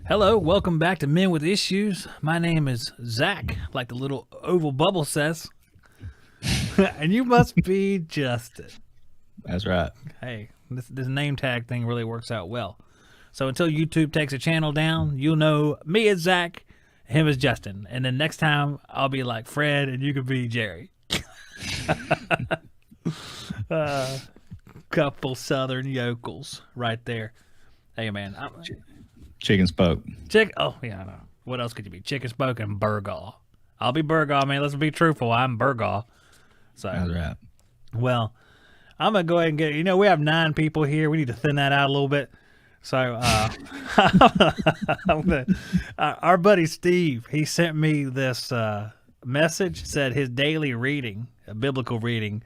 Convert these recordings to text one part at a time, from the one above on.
Hello, welcome back to Men with Issues. My name is Zach, like the little oval bubble says. And you must be Justin. That's right. Hey, this name tag thing really works out well. So until YouTube takes a channel down, you'll know me as Zach, him as Justin. And then next time, I'll be like Fred, and you could be Jerry. Couple Southern yokels right there. Hey, man. Chicken spoke. Oh, yeah, I know. What else could you be? Chicken spoke and Burgaw. I'll be Burgaw, man. Let's be truthful. I'm Burgaw. So, That's right. Well, I'm going to go ahead and get, we have 9 people here. We need to thin that out a little bit. So, our buddy Steve, he sent me this message, said his daily reading, a biblical reading,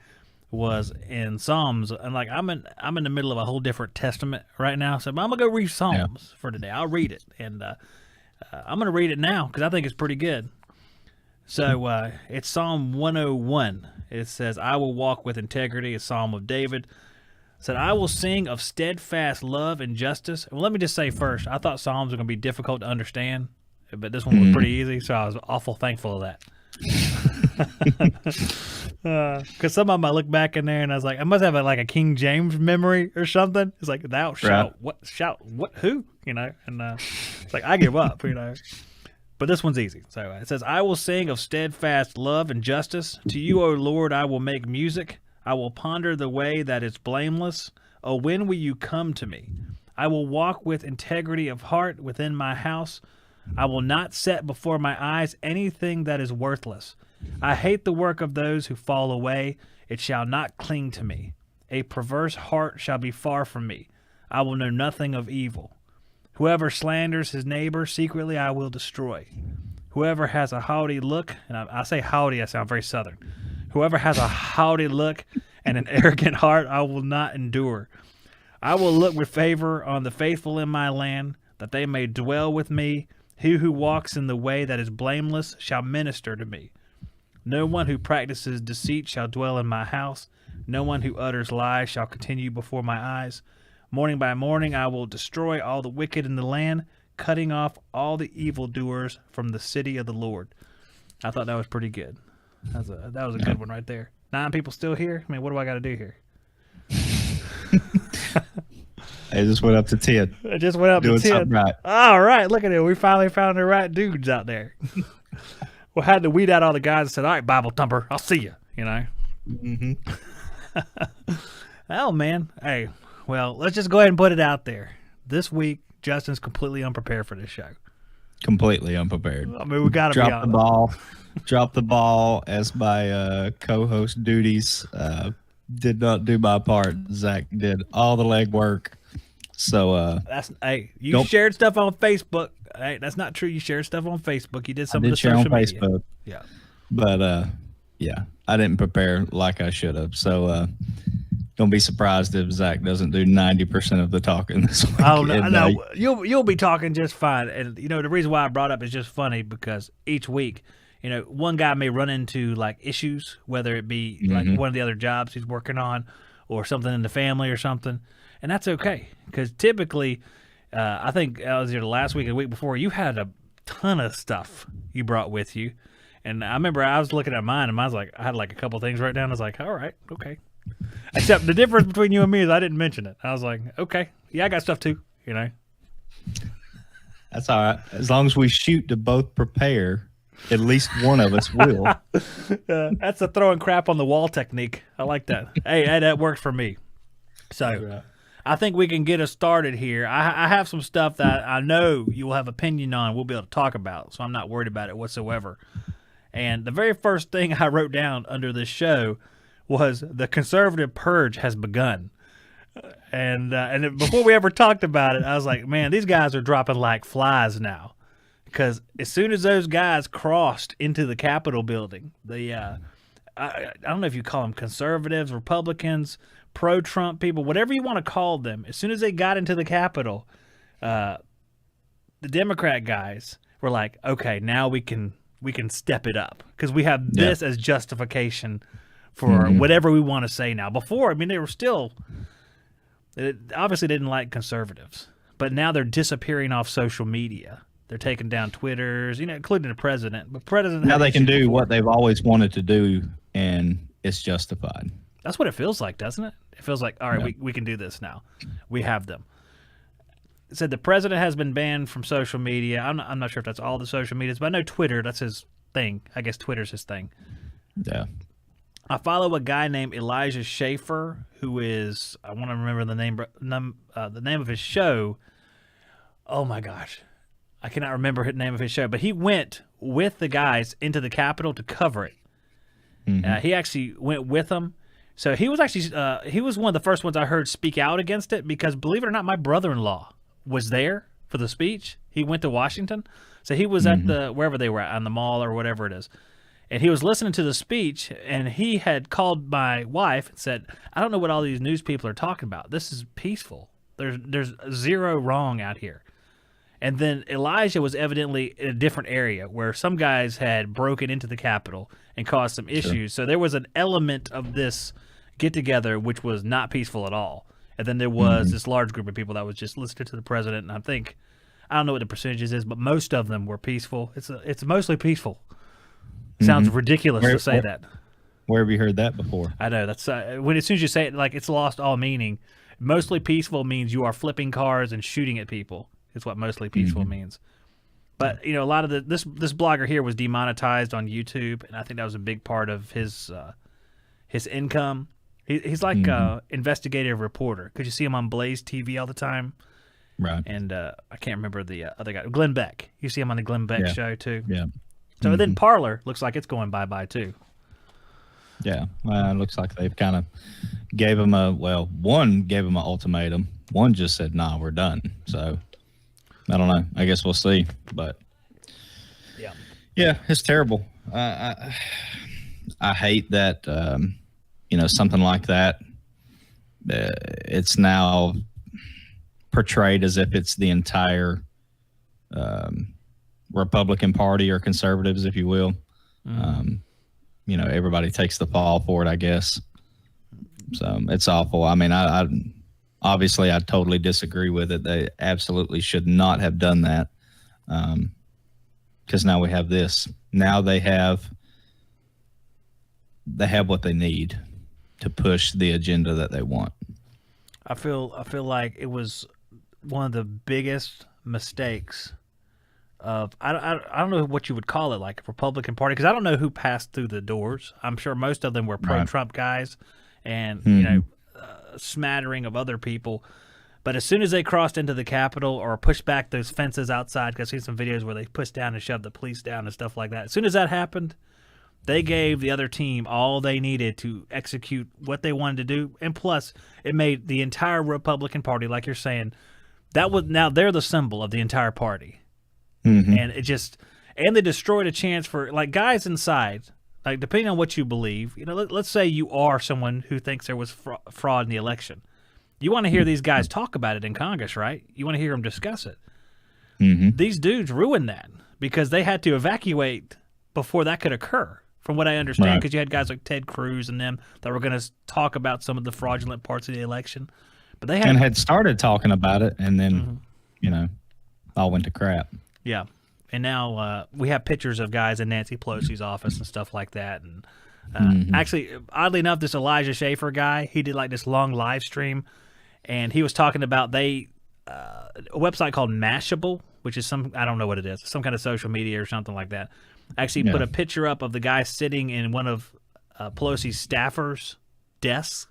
was in Psalms. And like, I'm in the middle of a whole different testament right now. So I'm going to go read Psalms for today. I'll read it. And I'm going to read it now because I think it's pretty good. So it's Psalm 101. It says, I will walk with integrity, a psalm of David. It said, I will sing of steadfast love and justice. Well, let me just say first, I thought Psalms were going to be difficult to understand, but this one was pretty easy, so I was awful thankful of that. Because some of them I look back in there and I was like, I must have like a King James memory or something. It's like, thou shalt, what, who? And it's like, I give up, But this one's easy. So it says, I will sing of steadfast love and justice. To you, O Lord, I will make music. I will ponder the way that is blameless. Oh, when will you come to me? I will walk with integrity of heart within my house. I will not set before my eyes anything that is worthless. I hate the work of those who fall away. It shall not cling to me. A perverse heart shall be far from me. I will know nothing of evil. Whoever slanders his neighbor secretly I will destroy. Whoever has a haughty look, and I say haughty, I sound very Southern. Whoever has a haughty look and an arrogant heart I will not endure. I will look with favor on the faithful in my land, that they may dwell with me. He who walks in the way that is blameless shall minister to me. No one who practices deceit shall dwell in my house. No one who utters lies shall continue before my eyes. Morning by morning I will destroy all the wicked in the land, cutting off all the evildoers from the city of the Lord. I thought that was pretty good. That was a good one right there. 9 people still here? I mean, what do I got to do here? I just went up to 10. It just went up to 10. Right. All right, look at it. We finally found the right dudes out there. We had to weed out all the guys that said, all right, Bible thumper, I'll see you, Mm-hmm. Oh, man. Hey, well, let's just go ahead and put it out there. This week, Justin's completely unprepared for this show. Completely unprepared. I mean, we got to be honest. Drop the ball as my co-host duties. Did not do my part. Zach did all the legwork. So you shared stuff on Facebook. Hey, that's not true. You shared stuff on Facebook. You did some of the social media. Facebook. Yeah. But I didn't prepare like I should have. So don't be surprised if Zach doesn't do 90% of the talking this week. Oh no. You'll be talking just fine. And the reason why I brought up is just funny because each week, one guy may run into like issues, whether it be like one of the other jobs he's working on or something in the family or something. And that's okay, because typically, I think I was here the last week or the week before, you had a ton of stuff you brought with you. And I remember I was looking at mine, and I had like a couple things written down. I was like, all right, okay. Except the difference between you and me is I didn't mention it. I was like, okay, yeah, I got stuff too, That's all right. As long as we shoot to both prepare, at least one of us will. That's the throwing crap on the wall technique. I like that. Hey, that works for me. So Right. I think we can get us started here. I have some stuff that I know you will have opinion on. We'll be able to talk about, so I'm not worried about it whatsoever. And the very first thing I wrote down under this show was the conservative purge has begun. And before we ever talked about it, I was like, man, these guys are dropping like flies now. Because as soon as those guys crossed into the Capitol building, I don't know if you call them conservatives, Republicans, pro-Trump people, whatever you want to call them, as soon as they got into the Capitol, the Democrat guys were like, okay, now we can step it up because we have this as justification for whatever we want to say now. Before, I mean, they were still, obviously didn't like conservatives, but now they're disappearing off social media. They're taking down Twitters, including the president. But president now they can do what they've always wanted to do, and it's justified. That's what it feels like, doesn't it? It feels like, all right, we can do this now. We have them. It said the president has been banned from social media. I'm not sure if that's all the social medias, but I know Twitter, that's his thing. I guess Twitter's his thing. Yeah. I follow a guy named Elijah Schaefer, who is, I want to remember the name of his show. Oh my gosh. I cannot remember the name of his show, but he went with the guys into the Capitol to cover it. He actually went with them. So he was actually he was one of the first ones I heard speak out against it because, believe it or not, my brother-in-law was there for the speech. He went to Washington. So he was at wherever they were at, on the mall or whatever it is. And he was listening to the speech, and he had called my wife and said, I don't know what all these news people are talking about. This is peaceful. There's zero wrong out here. And then Elijah was evidently in a different area where some guys had broken into the Capitol and caused some issues. So there was an element of this get-together which was not peaceful at all. And then there was this large group of people that was just listening to the president. And I don't know what the percentages is, but most of them were peaceful. It's mostly peaceful. Sounds ridiculous to say that. Where have you heard that before? I know. That's as soon as you say it, like it's lost all meaning. Mostly peaceful means you are flipping cars and shooting at people. Is what mostly peaceful means. But a lot of this blogger here was demonetized on YouTube, and I think that was a big part of his income. He's like a investigative reporter. Could you see him on Blaze TV all the time? Right. And I can't remember the other guy, Glenn Beck. You see him on the Glenn Beck show too. Yeah. So then Parler looks like it's going bye-bye too. Yeah. Well, it looks like they've kind of gave him one gave him an ultimatum. One just said, nah, we're done. So I don't know. I guess we'll see. But yeah, it's terrible. I hate that, something like that. It's now portrayed as if it's the entire Republican Party or conservatives, if you will. Everybody takes the fall for it, I guess. So it's awful. I mean, I obviously I totally disagree with it. They absolutely should not have done that. Because now we have this. Now they have what they need to push the agenda that they want. I feel like it was one of the biggest mistakes of I don't know what you would call it, like a Republican Party, because I don't know who passed through the doors. I'm sure most of them were pro-Trump guys, and a smattering of other people. But as soon as they crossed into the Capitol or pushed back those fences outside, because I've seen some videos where they pushed down and shoved the police down and stuff like that. As soon as that happened, they gave the other team all they needed to execute what they wanted to do, and plus, it made the entire Republican Party, like you're saying, now they're the symbol of the entire party. And they destroyed a chance for like guys inside, like depending on what you believe, let's say you are someone who thinks there was fraud in the election. You want to hear these guys talk about it in Congress, right? You want to hear them discuss it. These dudes ruined that because they had to evacuate before that could occur, from what I understand, because you had guys like Ted Cruz and them that were going to talk about some of the fraudulent parts of the election. But they had started talking about it, and then, all went to crap. Yeah. And now we have pictures of guys in Nancy Pelosi's office and stuff like that. And actually, oddly enough, this Elijah Schaefer guy, he did like this long live stream, and he was talking about a website called Mashable, which is I don't know what it is, some kind of social media or something like that. Actually put a picture up of the guy sitting in one of Pelosi's staffers' desks,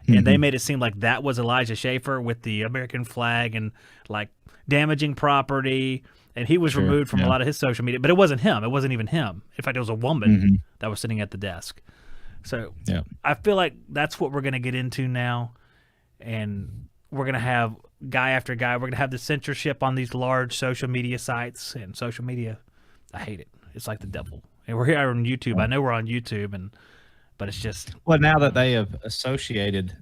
and they made it seem like that was Elijah Schaefer with the American flag and like damaging property. And he was removed from a lot of his social media, but it wasn't him. It wasn't even him. In fact, it was a woman that was sitting at the desk. So I feel like that's what we're going to get into now. And we're going to have guy after guy. We're going to have the censorship on these large social media sites. And social media, I hate it. It's like the devil. And we're here on YouTube. I know we're on YouTube, but it's just... Well, now that they have associated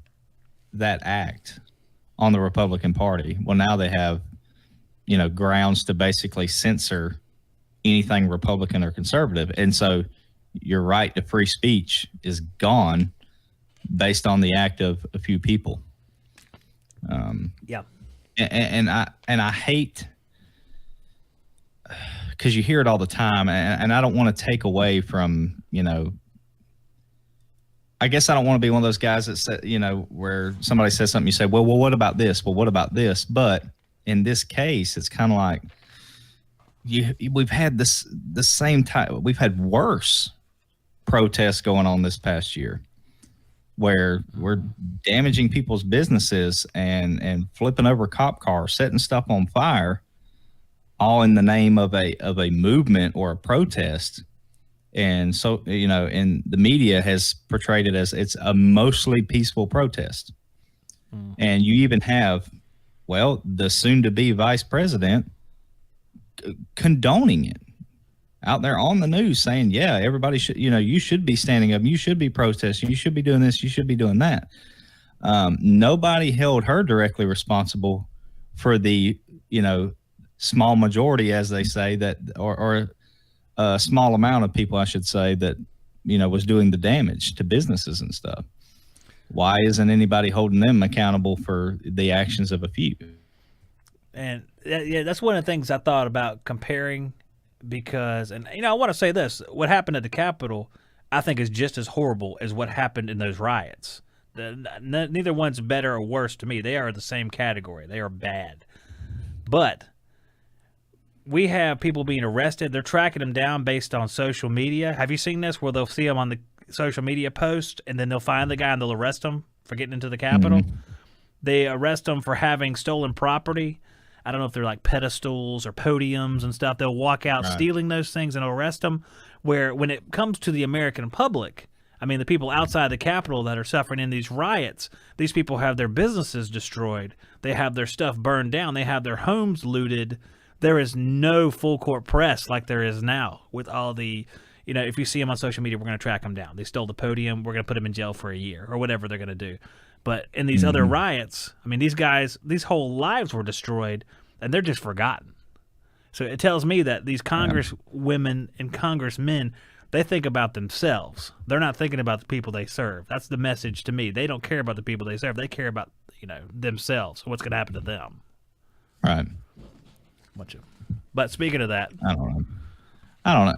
that act on the Republican Party, well, now they have... grounds to basically censor anything Republican or conservative. And so your right to free speech is gone based on the act of a few people. and I hate, because you hear it all the time, and I don't want to take away from, I guess I don't want to be one of those guys that said, where somebody says something, you say, well, what about this? Well, what about this? But in this case, it's kind of like we've had the same type. We've had worse protests going on this past year, where we're damaging people's businesses and flipping over cop cars, setting stuff on fire, all in the name of a movement or a protest. And so, and the media has portrayed it as it's a mostly peaceful protest. And you even have, the soon-to-be vice president condoning it out there on the news, saying, yeah, everybody should, you should be standing up, you should be protesting, you should be doing this, you should be doing that. Nobody held her directly responsible for the, small majority, as they say, that, or a small amount of people, I should say, that, was doing the damage to businesses and stuff. Why isn't anybody holding them accountable for the actions of a few? And that's one of the things I thought about comparing, because, and I want to say this, what happened at the Capitol, I think, is just as horrible as what happened in those riots. Neither one's better or worse to me. They are the same category. They are bad. But we have people being arrested. They're tracking them down based on social media. Have you seen this, where they'll see them on the social media post, and then they'll find the guy and they'll arrest him for getting into the Capitol? Mm-hmm. They arrest him for having stolen property. I don't know if they're like pedestals or podiums and stuff. They'll walk out stealing those things and arrest them. Where when it comes to the American public, I mean, the people outside the Capitol that are suffering in these riots, these people have their businesses destroyed. They have their stuff burned down. They have their homes looted. There is no full court press like there is now with all the, if you see them on social media, we're going to track them down. They stole the podium. We're going to put them in jail for a year or whatever they're going to do. But in these other riots, I mean, these guys, these whole lives were destroyed and they're just forgotten. So it tells me that these congresswomen and congressmen, they think about themselves. They're not thinking about the people they serve. That's the message to me. They don't care about the people they serve. They care about, themselves, what's going to happen to them. Right. But speaking of that, I don't know.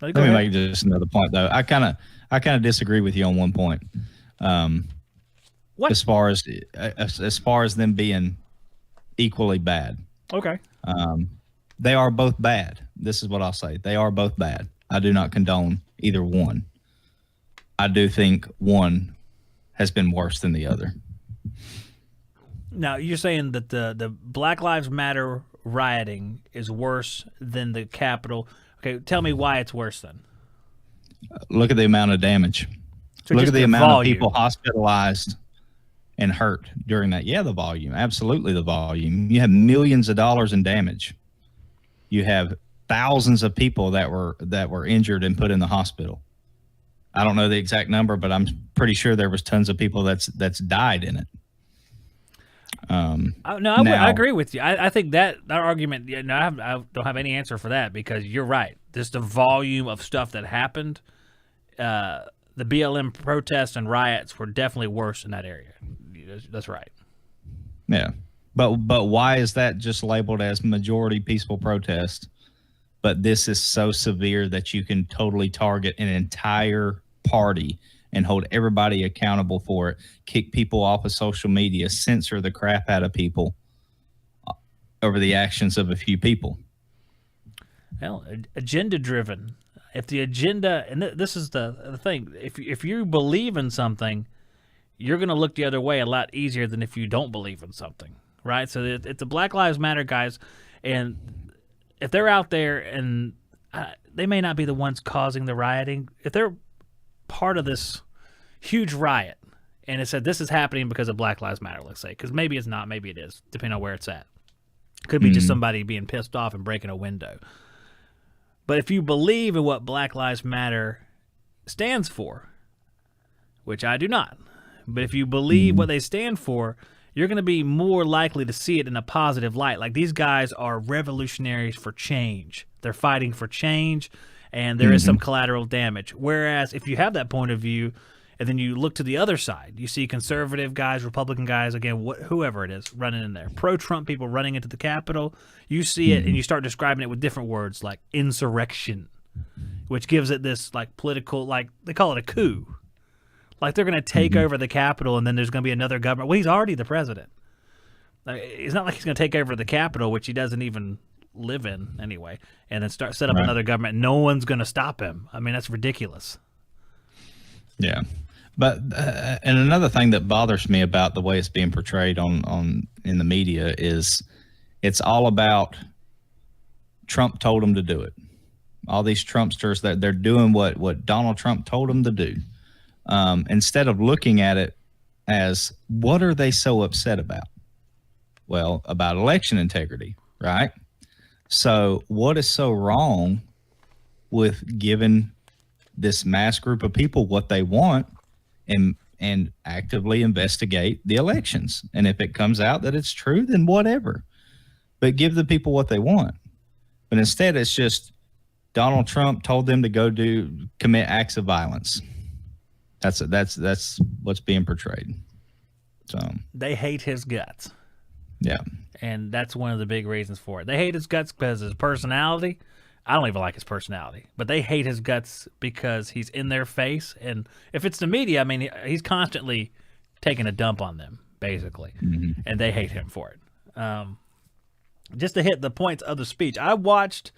Let me make just another point, though. I kind of disagree with you on one point. What? As far as them being equally bad. Okay. They are both bad. This is what I'll say. They are both bad. I do not condone either one. I do think one has been worse than the other. Now, you're saying that the Black Lives Matter rioting is worse than the Capitol. Okay, tell me why it's worse then. Look at the amount of damage. So look at the amount of people hospitalized and hurt during that. Yeah, the volume. Absolutely the volume. You have millions of dollars in damage. You have thousands of people that were injured and put in the hospital. I don't know the exact number, but I'm pretty sure there was tons of people that's died in it. I agree with you. I think that argument, I don't have any answer for that, because you're right. Just the volume of stuff that happened, the BLM protests and riots were definitely worse in that area. That's right. Yeah. But why is that just labeled as majority peaceful protest? But this is so severe that you can totally target an entire party and hold everybody accountable for it, kick people off of social media, censor the crap out of people over the actions of a few people. Well, agenda-driven. If the agenda, and this is the thing, if you believe in something, you're going to look the other way a lot easier than if you don't believe in something, right? So it's the Black Lives Matter guys, and if they're out there and they may not be the ones causing the rioting, if they're part of this huge riot and it said this is happening because of Black Lives Matter, let's say, because maybe it's not, maybe it is, depending on where it's at. Could be just somebody being pissed off and breaking a window. But if you believe in what Black Lives Matter stands for, which I do not, but if you believe what they stand for, you're going to be more likely to see it in a positive light. Like, these guys are revolutionaries for change. They're fighting for change, and there is some collateral damage. Whereas if you have that point of view And then you look to the other side. You see conservative guys, Republican guys, again, whoever it is, running in there. Pro-Trump people running into the Capitol. You see it, and you start describing it with different words like insurrection, which gives it this like political, like they call it a coup. Like they're going to take over the Capitol, and then there's going to be another government. Well, he's already the president. Like, it's not like he's going to take over the Capitol, which he doesn't even live in anyway, and then set up another government. No one's going to stop him. I mean, that's ridiculous. Yeah. But and another thing that bothers me about the way it's being portrayed on in the media is it's all about Trump told them to do it. All these Trumpsters, that they're doing what Donald Trump told them to do, instead of looking at it as what are they so upset about? Well, about election integrity, right? So what is so wrong with giving this mass group of people what they want and actively investigate the elections? And if it comes out that it's true, then whatever. But give the people what they want. But instead, it's just Donald Trump told them to go commit acts of violence. That's what's being portrayed. So they hate his guts. Yeah. And that's one of the big reasons for it. They hate his guts because his personality. I don't even like his personality, but they hate his guts because he's in their face. And if it's the media, I mean, he's constantly taking a dump on them, basically, and they hate him for it. Just to hit the points of the speech, I watched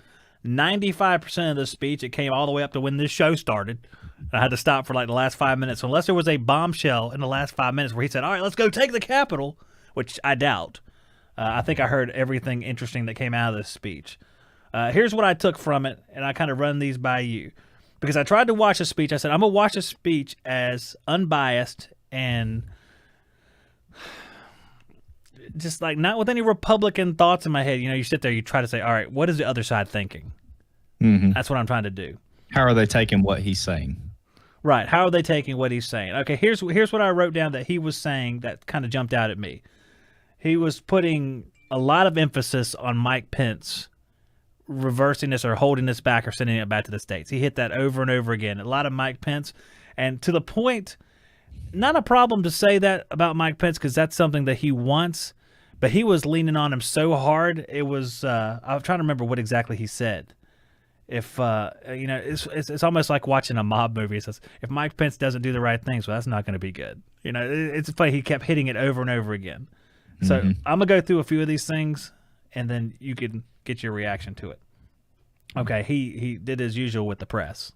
95% of the speech. It came all the way up to when this show started. I had to stop for like the last 5 minutes, unless there was a bombshell in the last 5 minutes where he said, all right, let's go take the Capitol, which I doubt. I think I heard everything interesting that came out of this speech. Here's what I took from it, and I kind of run these by you. Because I tried to watch the speech. I said, I'm going to watch the speech as unbiased and just like not with any Republican thoughts in my head. You know, you sit there, you try to say, all right, what is the other side thinking? That's what I'm trying to do. How are they taking what he's saying? Right. How are they taking what he's saying? Okay, here's what I wrote down that he was saying that kind of jumped out at me. He was putting a lot of emphasis on Mike Pence reversing this or holding this back or sending it back to the States. He hit that over and over again. A lot of Mike Pence. And to the point, not a problem to say that about Mike Pence because that's something that he wants, but he was leaning on him so hard. It was, I'm trying to remember what exactly he said. If, you know, it's almost like watching a mob movie. It says, if Mike Pence doesn't do the right things, well, that's not going to be good. You know, it's funny. He kept hitting it over and over again. So I'm going to go through a few of these things, and then you can get your reaction to it. Okay, he did as usual with the press.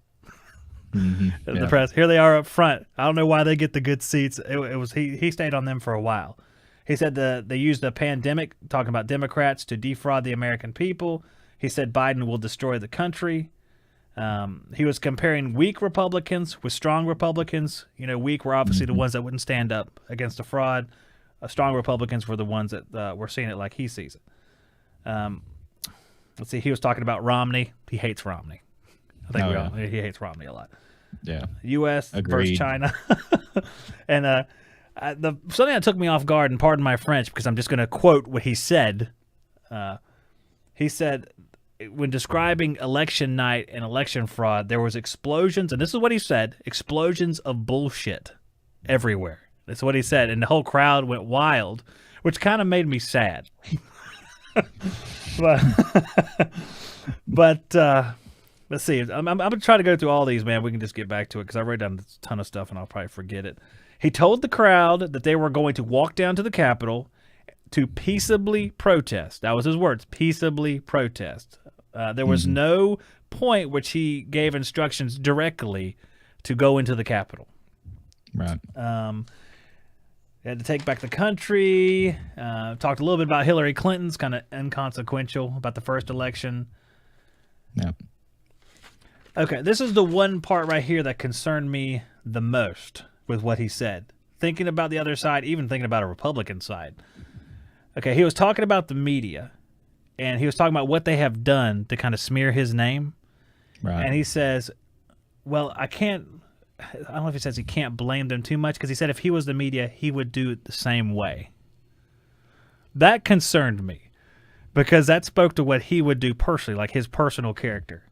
The press, here they are up front. I don't know why they get the good seats. It was he stayed on them for a while. He said they used the pandemic, talking about Democrats, to defraud the American people. He said Biden will destroy the country. He was comparing weak Republicans with strong Republicans. You know, weak were obviously the ones that wouldn't stand up against a fraud. Strong Republicans were the ones that were seeing it like he sees it. Let's see. He was talking about Romney. He hates Romney. I think he hates Romney a lot. Yeah. U.S. Agreed. versus China. And something that took me off guard, and pardon my French, because I'm just going to quote what he said. He said, when describing election night and election fraud, there was explosions, and this is what he said, explosions of bullshit everywhere. That's what he said, and the whole crowd went wild, which kind of made me sad. But let's see. I'm going to try to go through all these, man. We can just get back to it because I wrote down a ton of stuff, and I'll probably forget it. He told the crowd that they were going to walk down to the Capitol to peaceably protest. That was his words, peaceably protest. There was no point which he gave instructions directly to go into the Capitol. Right. They had to take back the country. Talked a little bit about Hillary Clinton's kind of inconsequential about the first election. Yep. Okay, this is the one part right here that concerned me the most with what he said. Thinking about the other side, even thinking about a Republican side. Okay, he was talking about the media, and he was talking about what they have done to kind of smear his name. Right. And he says, well, I don't know if he says he can't blame them too much, because he said if he was the media, he would do it the same way. That concerned me, because that spoke to what he would do personally, like his personal character.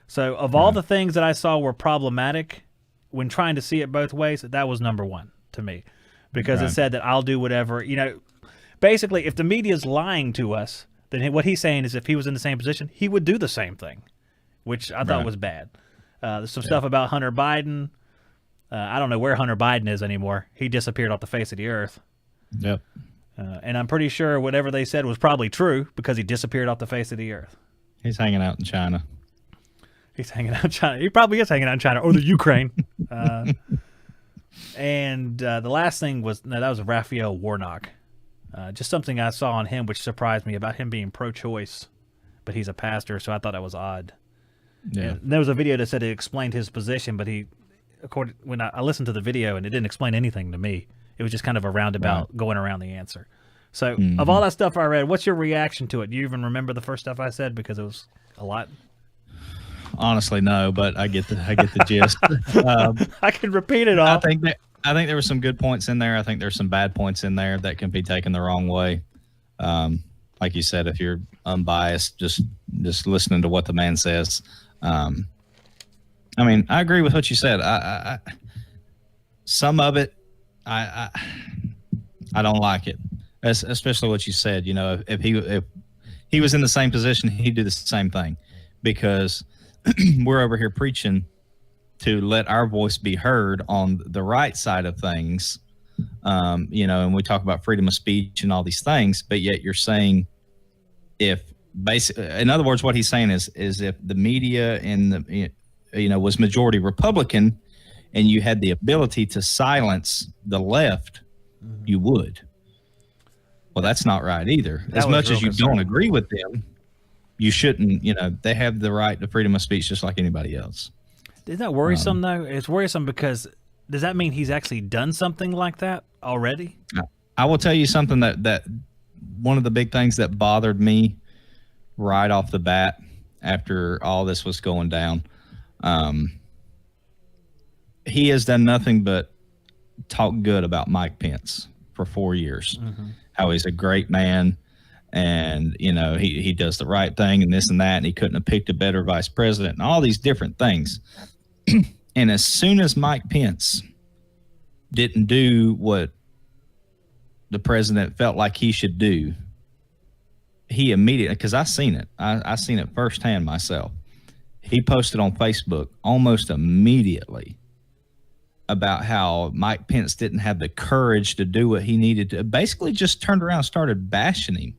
So of all the things that I saw were problematic when trying to see it both ways, that was number one to me, because it said that I'll do whatever, basically if the media's lying to us, then what he's saying is if he was in the same position, he would do the same thing, which I thought was bad. There's some stuff about Hunter Biden. I don't know where Hunter Biden is anymore. He disappeared off the face of the earth. Yep. And I'm pretty sure whatever they said was probably true, because he disappeared off the face of the earth. He's hanging out in China. He's hanging out in China. He probably is hanging out in China or the Ukraine. And the last thing was, that was Raphael Warnock. Just something I saw on him which surprised me about him being pro-choice, but he's a pastor, so I thought that was odd. Yeah. And there was a video that said it explained his position, but when I listened to the video, and it didn't explain anything to me. It was just kind of a roundabout going around the answer. So of all that stuff I read, what's your reaction to it? Do you even remember the first stuff I said, because it was a lot? Honestly, no, but I get the gist. I can repeat it all. I think there were some good points in there. I think there's some bad points in there that can be taken the wrong way. Like you said, if you're unbiased, just listening to what the man says. I mean, I agree with what you said. I some of it, I don't like it, especially what you said. If he was in the same position, he'd do the same thing, because we're over here preaching to let our voice be heard on the right side of things. And we talk about freedom of speech and all these things, but yet you're saying, in other words, what he's saying is if the media was majority Republican, and you had the ability to silence the left, you would. Well, that's not right either. As much as you don't agree with them, you shouldn't. They have the right to freedom of speech just like anybody else. Isn't that worrisome, though? It's worrisome because does that mean he's actually done something like that already? I will tell you something that one of the big things that bothered me right off the bat after all this was going down, he has done nothing but talk good about Mike Pence for 4 years, how he's a great man, and he does the right thing and this and that, and he couldn't have picked a better vice president and all these different things. And as soon as Mike Pence didn't do what the president felt like he should do, he immediately, because I seen it, I seen it firsthand myself, he posted on Facebook almost immediately about how Mike Pence didn't have the courage to do what he needed to. Basically just turned around and started bashing him.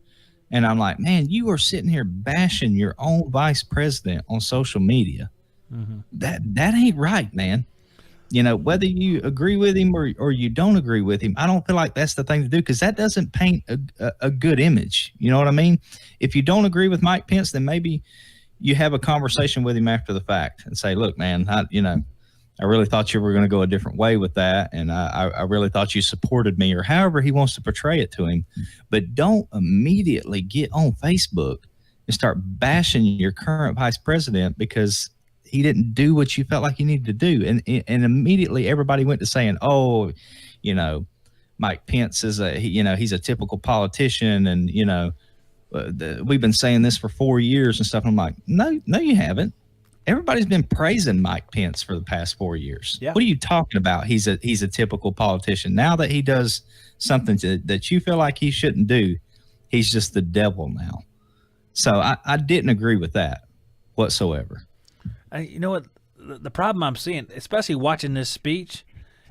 And I'm like, man, you are sitting here bashing your own vice president on social media. That ain't right, man. Whether you agree with him or you don't agree with him, I don't feel like that's the thing to do, because that doesn't paint a good image. You know what I mean? If you don't agree with Mike Pence, then maybe you have a conversation with him after the fact and say, look, man, I really thought you were going to go a different way with that, and I really thought you supported me, or however he wants to portray it to him. But don't immediately get on Facebook and start bashing your current vice president because he didn't do what you felt like he needed to do. And immediately everybody went to saying, oh, Mike Pence is he's a typical politician, and, we've been saying this for 4 years and stuff. I'm like, no, you haven't. Everybody's been praising Mike Pence for the past 4 years. Yeah. What are you talking about? He's a typical politician. Now that he does something that you feel like he shouldn't do, he's just the devil now. So I didn't agree with that whatsoever. You know what? The problem I'm seeing, especially watching this speech,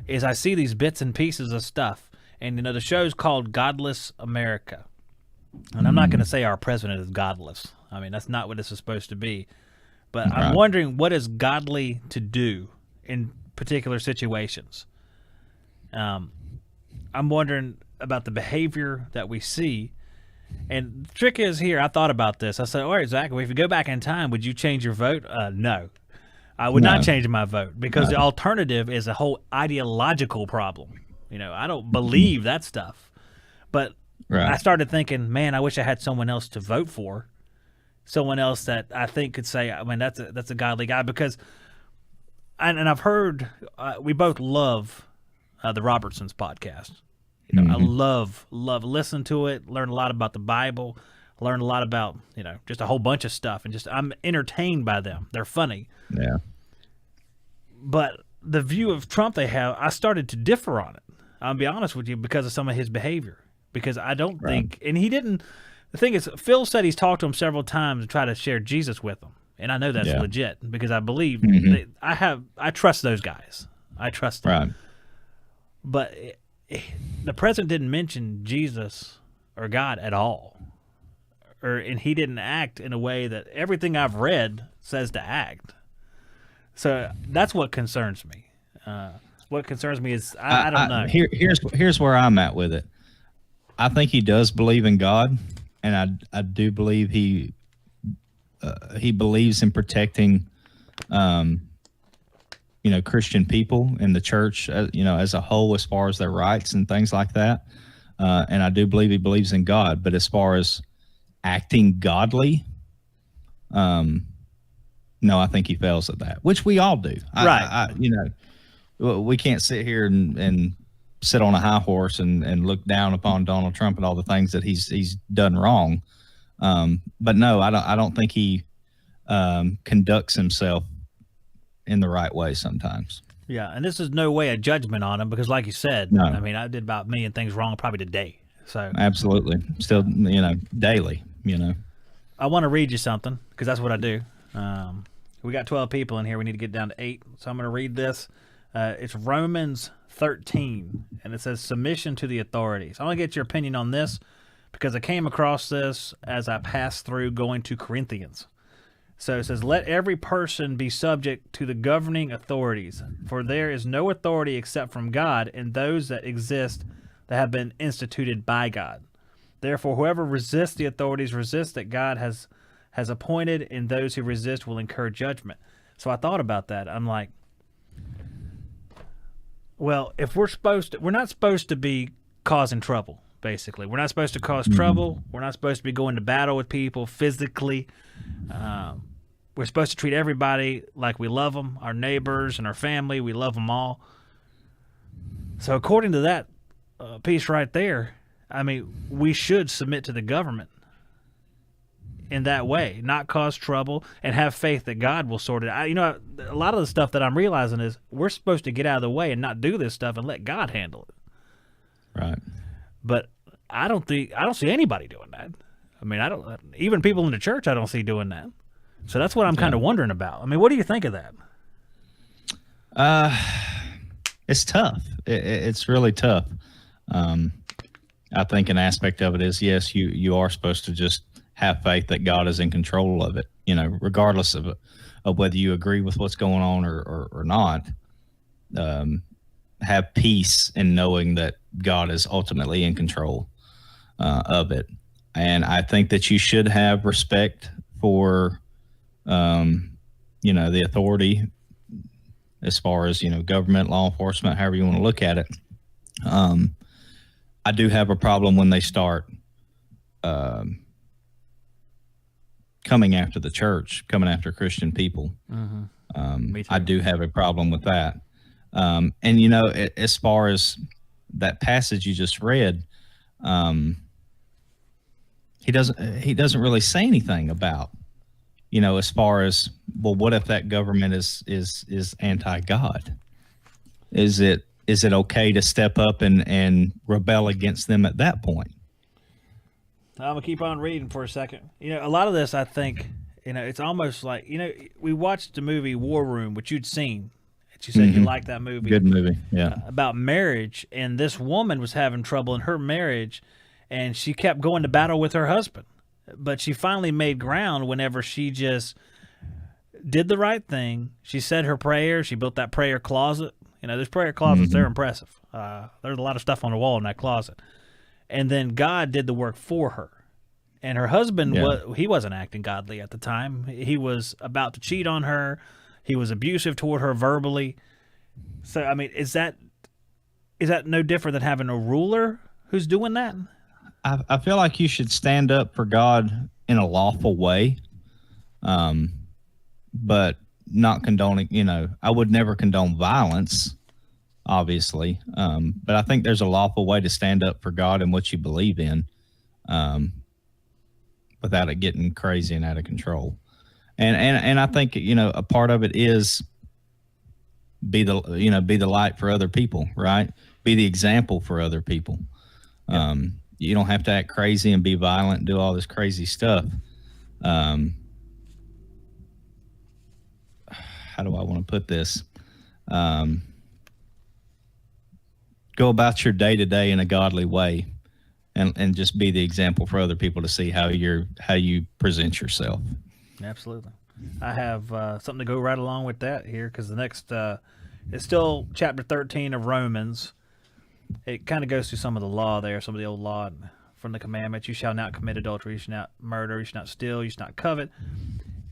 is I see these bits and pieces of stuff. And, the show's called Godless America. And I'm not going to say our president is godless. I mean, that's not what this is supposed to be. But I'm wondering what is godly to do in particular situations. I'm wondering about the behavior that we see. And the trick is here, I thought about this. I said, all right, Zach, if you go back in time, would you change your vote? No. I would not change my vote, because the alternative is a whole ideological problem. I don't believe that stuff. But I started thinking, man, I wish I had someone else to vote for. Someone else that I think could say, I mean, that's a godly guy, because, and I've heard, we both love the Robertsons podcast. I love listen to it, learn a lot about the Bible, learn a lot about, just a whole bunch of stuff, and I'm entertained by them. They're funny. Yeah. But the view of Trump they have, I started to differ on it. I'll be honest with you, because of some of his behavior. Because I don't think, and he didn't. The thing is, Phil said he's talked to him several times and tried to share Jesus with him, and I know that's legit because I believe I trust those guys. I trust them. Right. But the president didn't mention Jesus or God at all, and he didn't act in a way that everything I've read says to act. So that's what concerns me. What concerns me is I don't know. Here's where I'm at with it. I think he does believe in God, and I do believe he believes in protecting, Christian people in the church, as a whole, as far as their rights and things like that. And I do believe he believes in God, but as far as acting godly, no, I think he fails at that, which we all do. Right. We can't sit here and sit on a high horse and look down upon Donald Trump and all the things that he's done wrong. But no, I don't think he conducts himself in the right way sometimes. Yeah, and this is no way a judgment on him because, like you said, no. I mean, I did about a million things wrong probably today. So absolutely, still, daily. I want to read you something because that's what I do. We got 12 people in here. We need to get down to 8, so I'm going to read this. It's Romans 13, and it says submission to the authorities. I want to get your opinion on this because I came across this as I passed through going to Corinthians. So it says, let every person be subject to the governing authorities, for there is no authority except from God, and those that exist that have been instituted by God. Therefore, whoever resists the authorities resists that God has appointed, and those who resist will incur judgment. So I thought about that. I'm like, well, if we're not supposed to be causing trouble, basically. We're not supposed to cause trouble. We're not supposed to be going to battle with people physically. We're supposed to treat everybody like we love them, our neighbors and our family. We love them all. So according to that piece right there, I mean, we should submit to the government in that way, not cause trouble, and have faith that God will sort it out. A lot of the stuff that I'm realizing is we're supposed to get out of the way and not do this stuff and let God handle it. Right. But I don't see anybody doing that. I mean, even people in the church I don't see doing that. So that's what I'm kind of wondering about. I mean, what do you think of that? It's tough. It's really tough. I think an aspect of it is, yes, you are supposed to just have faith that God is in control of it, regardless of whether you agree with what's going on or not. Have peace in knowing that God is ultimately in control of it. And I think that you should have respect for, the authority as far as, government, law enforcement, however you want to look at it. I do have a problem when they start coming after the church, coming after Christian people. Me too. I do have a problem with that. And, as far as that passage you just read, he doesn't really say anything about, as far as, well, what if that government is anti-God? Is it okay to step up and rebel against them at that point? I'm going to keep on reading for a second. A lot of this, I think, it's almost like, we watched the movie War Room, which you'd seen. You said you liked that movie. Good movie, yeah. About marriage, and this woman was having trouble in her marriage, and she kept going to battle with her husband. But she finally made ground whenever she just did the right thing. She said her prayer. She built that prayer closet. Those prayer closets, they're impressive. There's a lot of stuff on the wall in that closet. And then God did the work for her. And her husband, he wasn't acting godly at the time. He was about to cheat on her. He was abusive toward her verbally. So, I mean, is that no different than having a ruler who's doing that? I feel like you should stand up for God in a lawful way, but not condoning, I would never condone violence, obviously. But I think there's a lawful way to stand up for God and what you believe in, without it getting crazy and out of control. And I think, a part of it is be the light for other people, right? Be the example for other people. You don't have to act crazy and be violent and do all this crazy stuff. How do I want to put this? Go about your day to day in a godly way, and just be the example for other people to see how you present yourself. Absolutely. I have something to go right along with that here, because the next it's still chapter 13 of Romans. It kind of goes through some of the law there, some of the old law from the commandments. You shall not commit adultery, you shall not murder, you shall not steal, you shall not covet.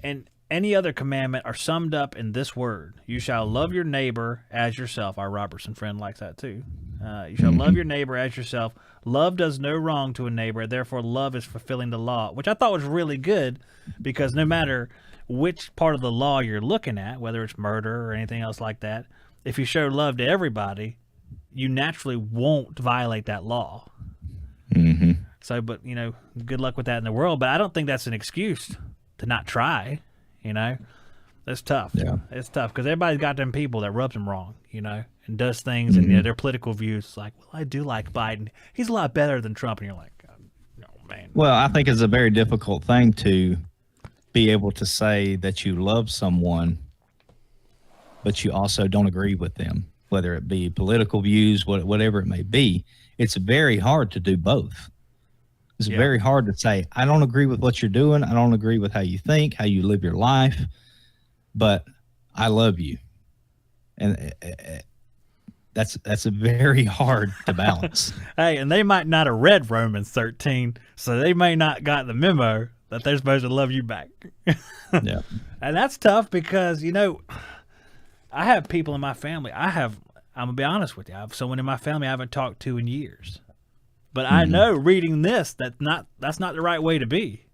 And any other commandment are summed up in this word: you shall love your neighbor as yourself. Our Robertson friend likes that too. You shall love your neighbor as yourself. Love does no wrong to a neighbor, therefore love is fulfilling the law, which I thought was really good, because no matter which part of the law you're looking at, whether it's murder or anything else like that, if you show love to everybody, you naturally won't violate that law. Mm-hmm. So, but, good luck with that in the world. But I don't think that's an excuse to not try, That's tough. Yeah. It's tough, because everybody's got them people that rubs them wrong, and does things, and their political views, like, well, I do like Biden. He's a lot better than Trump. And you're like, no, man. Well, I think it's a very difficult thing to be able to say that you love someone, but you also don't agree with them, whether it be political views, whatever it may be. It's very hard to do both. It's very hard to say, I don't agree with what you're doing. I don't agree with how you think, how you live your life, but I love you. And that's a very hard to balance. Hey, and they might not have read Romans 13, so they may not got the memo that they're supposed to love you back. Yeah. And that's tough, because, I have people in my family. I'm going to be honest with you. I have someone in my family I haven't talked to in years. But I know, reading this, that's not the right way to be.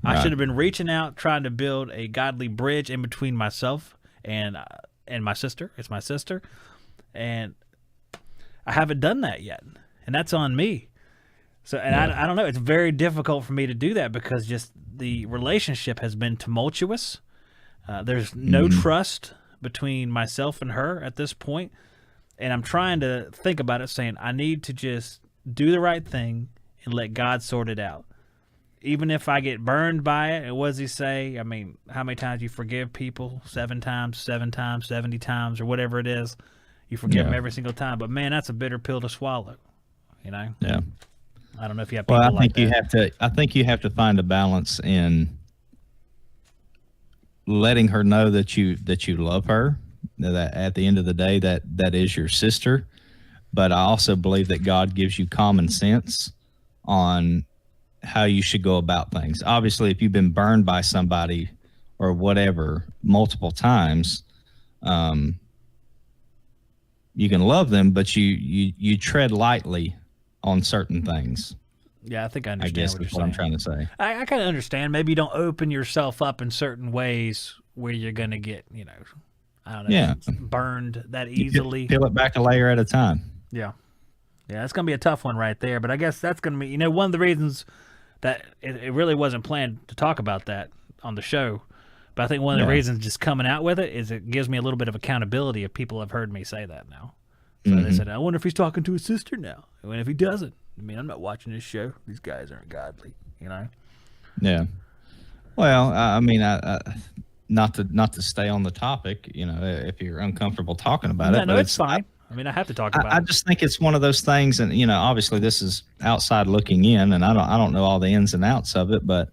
Right. I should have been reaching out, trying to build a godly bridge in between myself and my sister. It's my sister. And I haven't done that yet. And that's on me. So, and I don't know. It's very difficult for me to do that, because just the relationship has been tumultuous. There's no trust between myself and her at this point. And I'm trying to think about it, saying I need to just do the right thing and let God sort it out. Even if I get burned by it, and what does he say? I mean, how many times you forgive people? 7 times, 70 times, or whatever it is. You forgive them every single time. But man, that's a bitter pill to swallow. Yeah. I don't know if you have people like that. I think you have to find a balance in letting her know that you love her. That at the end of the day, that is your sister. But I also believe that God gives you common sense on how you should go about things. Obviously, if you've been burned by somebody or whatever multiple times, you can love them, but you tread lightly on certain things. Yeah, I think I understand. I guess that's what I'm trying to say. I kind of understand. Maybe you don't open yourself up in certain ways where you're going to get, I don't know, burned that easily. Peel it back a layer at a time. Yeah, that's going to be a tough one right there. But I guess that's going to be, one of the reasons that it really wasn't planned to talk about that on the show. But I think one of the reasons just coming out with it is it gives me a little bit of accountability if people have heard me say that now. So they said, I wonder if he's talking to his sister now. And if he doesn't, I'm not watching this show. These guys aren't godly, Yeah. Well, I not to stay on the topic, if you're uncomfortable talking about it. No, it's fine. I have to talk about it. I just think it's one of those things, and obviously this is outside looking in, and I don't know all the ins and outs of it, but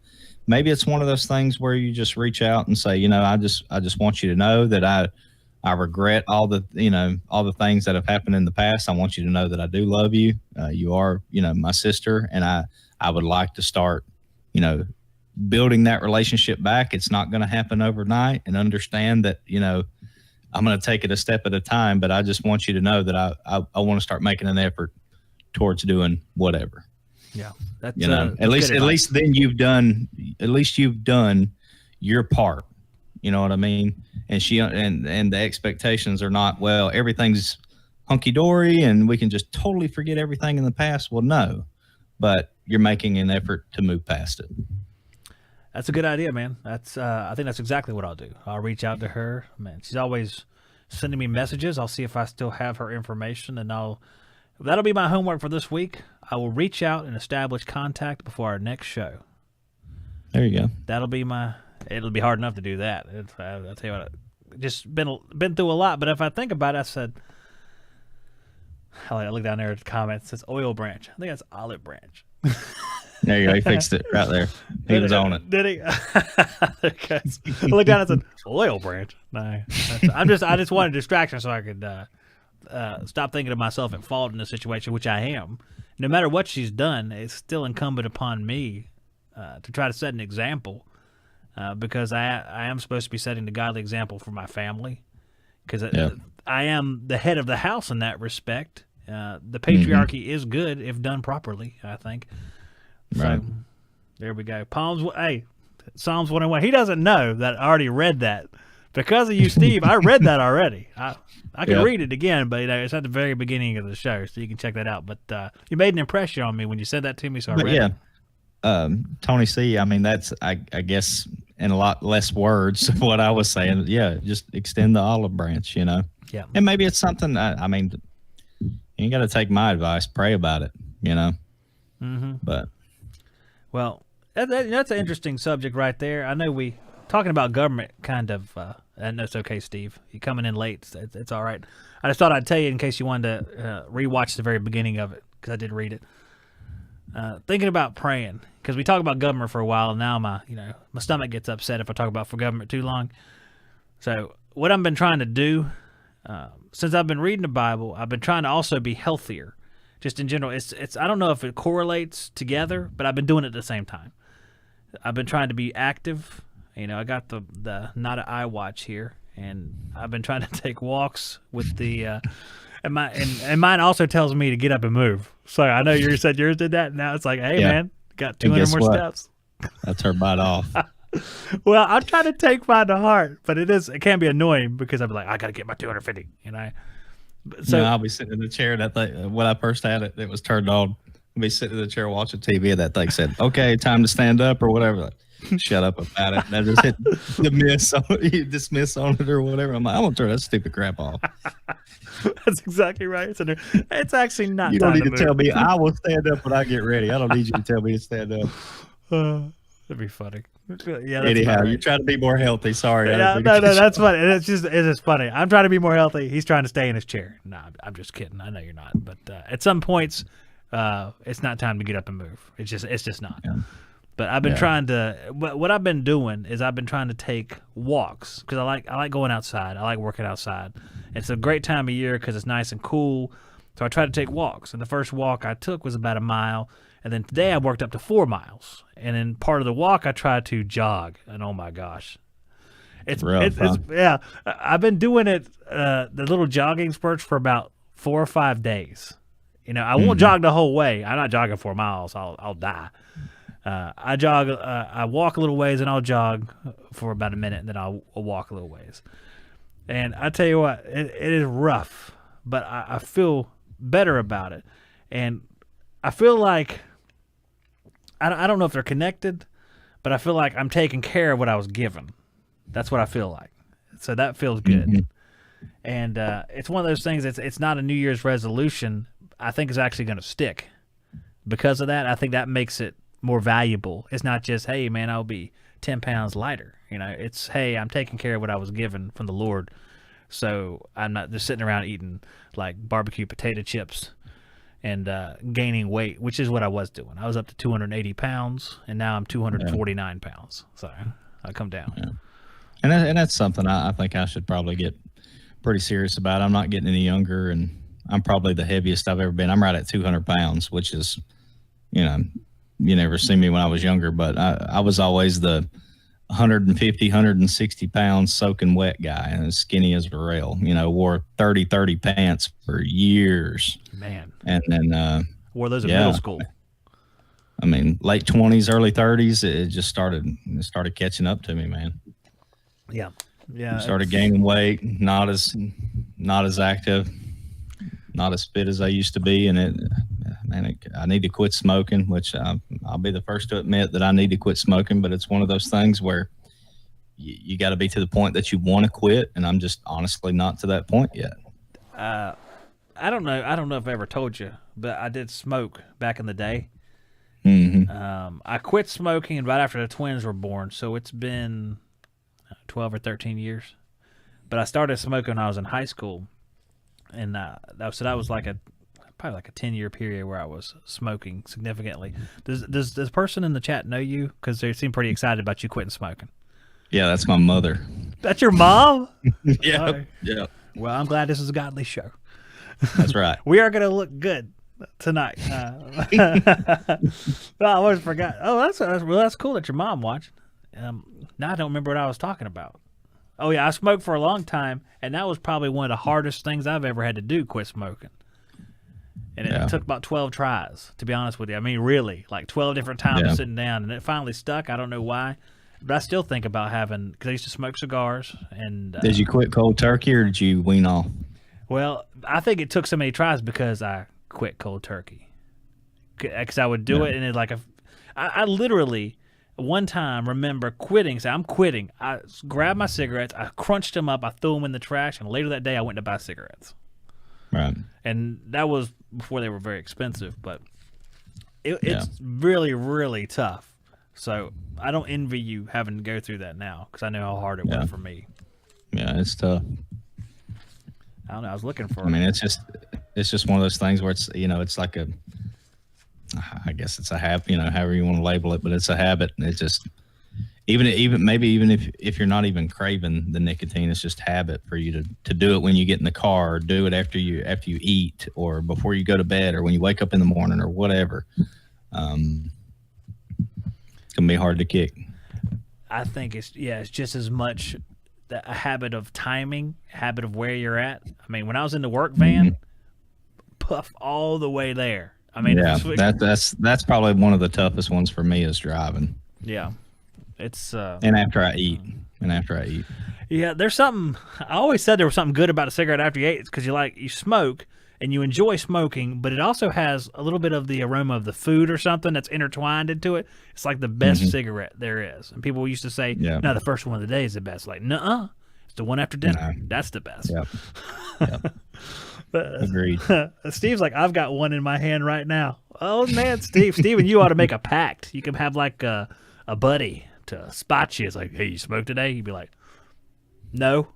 maybe it's one of those things where you just reach out and say, I just want you to know that I regret all the things that have happened in the past. I want you to know that I do love you. You are, my sister, and I would like to start, building that relationship back. It's not going to happen overnight, and understand that, I'm going to take it a step at a time, but I just want you to know that I want to start making an effort towards doing whatever. Yeah. That's, at least then you've done your part. You know what I mean? And and the expectations are not, well, everything's hunky dory and we can just totally forget everything in the past. Well, no, but you're making an effort to move past it. That's a good idea, man. That's I think that's exactly what I'll do. I'll reach out to her. Man, she's always sending me messages. I'll see if I still have her information, and that'll be my homework for this week. I will reach out and establish contact before our next show. There you go. That'll be it'll be hard enough to do that. I'll tell you what, just been through a lot, but if I think about it, I said, I look down there at the comments, it says oil branch. I think that's olive branch. There you go. He fixed it right there. He was on it. Did he? Okay. I looked down and said, oil branch. No, I just wanted distraction so I could stop thinking of myself at fault in the situation, which I am. No matter what she's done, it's still incumbent upon me to try to set an example, because I am supposed to be setting the godly example for my family, because I am the head of the house in that respect. The patriarchy is good if done properly, I think. Right. So there we go. Psalms 101. He doesn't know that I already read that. Because of you, Steve, I read that already. I can read it again, but it's at the very beginning of the show, so you can check that out. But you made an impression on me when you said that to me, so I read it. Tony C., I mean, that's, I guess, in a lot less words, what I was saying. Yeah, just extend the olive branch, Yeah. And maybe it's something, I mean, you ain't got to take my advice. Pray about it, Mm-hmm. But. Well, that's an interesting subject right there. I know talking about government kind of, and that's okay, Steve. You're coming in late. It's all right. I just thought I'd tell you in case you wanted to rewatch the very beginning of it, because I did read it. Thinking about praying, because we talk about government for a while, and now my stomach gets upset if I talk about for government too long. So what I've been trying to do, since I've been reading the Bible, I've been trying to also be healthier. Just in general, it's I don't know if it correlates together, but I've been doing it at the same time. I've been trying to be active. I got the not an iWatch here, and I've been trying to take walks with the and mine also tells me to get up and move. So I know you said yours did that. Now it's like, hey man, got 200 more steps. That's her bite off. Well, I'm trying to take mine to heart, but it can be annoying because I'm like, I got to get my 250. So I'll be sitting in the chair. That thing, when I first had it, it was turned on. I'll be sitting in the chair watching TV, and that thing said, "Okay, time to stand up" or whatever. Like, shut up about it. And I just hit dismiss on it or whatever. I'm like, I'm gonna turn that stupid crap off. That's exactly right. It's actually not. You don't need to tell me. I will stand up when I get ready. I don't need you to tell me to stand up. That'd be funny. Yeah. Anyhow, you're trying to be more healthy. Sorry. No, that's funny. It's just funny. I'm trying to be more healthy. He's trying to stay in his chair. No, I'm just kidding. I know you're not. But at some points, it's not time to get up and move. It's just not. Yeah. But I've been trying to. What I've been doing is I've been trying to take walks because I like going outside. I like working outside. It's a great time of year because it's nice and cool. So I try to take walks. And the first walk I took was about a mile. And then today I worked up to 4 miles. And in part of the walk, I tried to jog. And oh my gosh. It's rough, huh? I've been doing it, the little jogging spurts for about 4 or 5 days. I won't jog the whole way. I'm not jogging 4 miles. I'll die. I walk a little ways and I'll jog for about a minute and then I'll walk a little ways. And I tell you what, it is rough, but I feel better about it. And I feel like, I don't know if they're connected, but I feel like I'm taking care of what I was given. That's what I feel like. So that feels good. Mm-hmm. And it's one of those things, it's not a New Year's resolution. I think it's actually going to stick. Because of that, I think that makes it more valuable. It's not just, hey, man, I'll be 10 pounds lighter. It's, hey, I'm taking care of what I was given from the Lord. So I'm not just sitting around eating like barbecue potato chips and gaining weight, which is what I was doing. I was up to 280 pounds, and now I'm 249 pounds. So I come down. Yeah. And that's something I think I should probably get pretty serious about. I'm not getting any younger, and I'm probably the heaviest I've ever been. I'm right at 200 pounds, which is, you never see me when I was younger, but I was always the 150, 160 pounds soaking wet guy and as skinny as a rail, wore 30 pants for years. Man. And then, wore those in middle school. I mean, late 20s, early 30s, it just started catching up to me, man. Yeah. Yeah. Started gaining weight, not as active, not as fit as I used to be. And I need to quit smoking, which I'll be the first to admit that I need to quit smoking, but it's one of those things where you got to be to the point that you want to quit, and I'm just honestly not to that point yet. I don't know. I don't know if I ever told you, but I did smoke back in the day. I quit smoking right after the twins were born, so it's been 12 or 13 years. But I started smoking when I was in high school, and that was probably like a 10-year period where I was smoking significantly. Does this person in the chat know you? Because they seem pretty excited about you quitting smoking. Yeah, that's my mother. That's your mom? Yeah. Right. Yeah. Well, I'm glad this is a godly show. That's right. We are going to look good tonight. I always forgot. Oh, that's cool that your mom watched. Now I don't remember what I was talking about. Oh, yeah, I smoked for a long time, and that was probably one of the hardest things I've ever had to do, quit smoking. And it took about 12 tries, to be honest with you. I mean, really, like 12 different times sitting down, and it finally stuck. I don't know why. But I still think about having, because I used to smoke cigars. And did you quit cold turkey, or did you wean off? Well, I think it took so many tries because I quit cold turkey. Because I would do it, and I literally one time remember quitting. Say, I'm quitting. I grabbed my cigarettes, I crunched them up, I threw them in the trash, and later that day I went to buy cigarettes. Right. And that was before they were very expensive, but it's really, really tough. So I don't envy you having to go through that now, because I know how hard it was for me. Yeah, it's tough. I don't know. I was looking for. I mean, it's just one of those things where it's like I guess it's a habit, however you want to label it, but it's a habit. And it's just even if you're not even craving the nicotine, it's just habit for you to do it when you get in the car, or do it after you eat, or before you go to bed, or when you wake up in the morning, or whatever. It can be hard to kick. I think it's just as much a habit of timing, habit of where you're at. I mean, when I was in the work van, puff all the way there. I mean, that's probably one of the toughest ones for me is driving. Yeah, it's and after I eat. Yeah, there's something. I always said there was something good about a cigarette after you ate. It's because you smoke and you enjoy smoking, but it also has a little bit of the aroma of the food or something that's intertwined into it. It's like the best cigarette there is. And people used to say, no, the first one of the day is the best. Like, nuh-uh, it's the one after dinner. No. That's the best. Yep. Agreed. Steve's like, I've got one in my hand right now. Oh, man, Steve and you ought to make a pact. You can have like a buddy to spot you. It's like, hey, you smoke today? You'd be like, no.